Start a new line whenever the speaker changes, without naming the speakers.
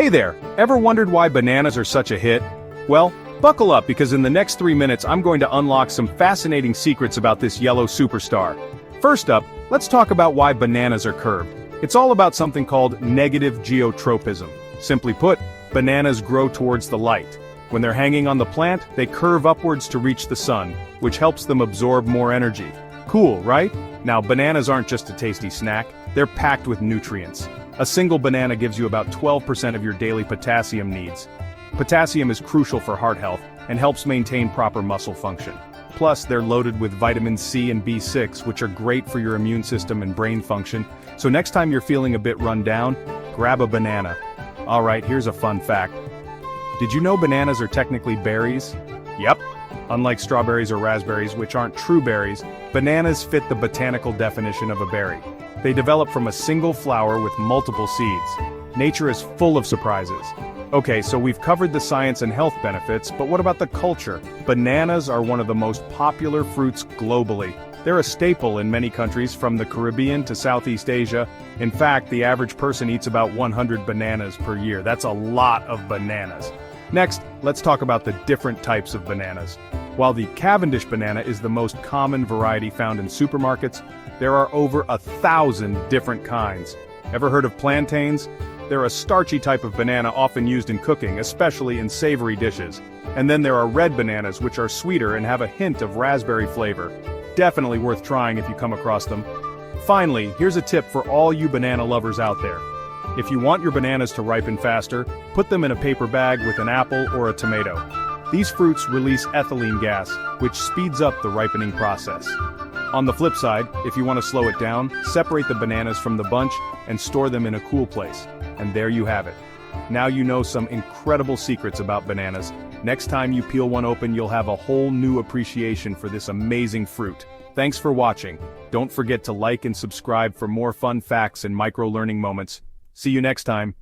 Hey there, ever wondered why bananas are such a hit? Well, buckle up because in the next 3 minutes I'm going to unlock some fascinating secrets about this yellow superstar. First up, let's talk about why bananas are curved. It's all about something called negative geotropism. Simply put, bananas grow towards the light. When they're hanging on the plant, they curve upwards to reach the sun, which helps them absorb more energy. Cool, right? Now, bananas aren't just a tasty snack, they're packed with nutrients. A single banana gives you about 12% of your daily potassium needs. Potassium is crucial for heart health and helps maintain proper muscle function. Plus, they're loaded with vitamin C and B6, which are great for your immune system and brain function. So next time you're feeling a bit run down, grab a banana. Alright, here's a fun fact. Did you know bananas are technically berries? Yep. Unlike strawberries or raspberries, which aren't true berries, bananas fit the botanical definition of a berry. They develop from a single flower with multiple seeds. Nature is full of surprises. Okay, so we've covered the science and health benefits, but what about the culture? Bananas are one of the most popular fruits globally. They're a staple in many countries from the Caribbean to Southeast Asia. In fact, the average person eats about 100 bananas per year. That's a lot of bananas. Next, let's talk about the different types of bananas. While the Cavendish banana is the most common variety found in supermarkets, there are over 1,000 different kinds. Ever heard of plantains? They're a starchy type of banana often used in cooking, especially in savory dishes. And then there are red bananas, which are sweeter and have a hint of raspberry flavor. Definitely worth trying if you come across them. Finally, here's a tip for all you banana lovers out there. If you want your bananas to ripen faster, put them in a paper bag with an apple or a tomato. These fruits release ethylene gas, which speeds up the ripening process. On the flip side, if you want to slow it down, separate the bananas from the bunch and store them in a cool place. And there you have it. Now you know some incredible secrets about bananas. Next time you peel one open, you'll have a whole new appreciation for this amazing fruit. Thanks for watching. Don't forget to like and subscribe for more fun facts and micro-learning moments. See you next time.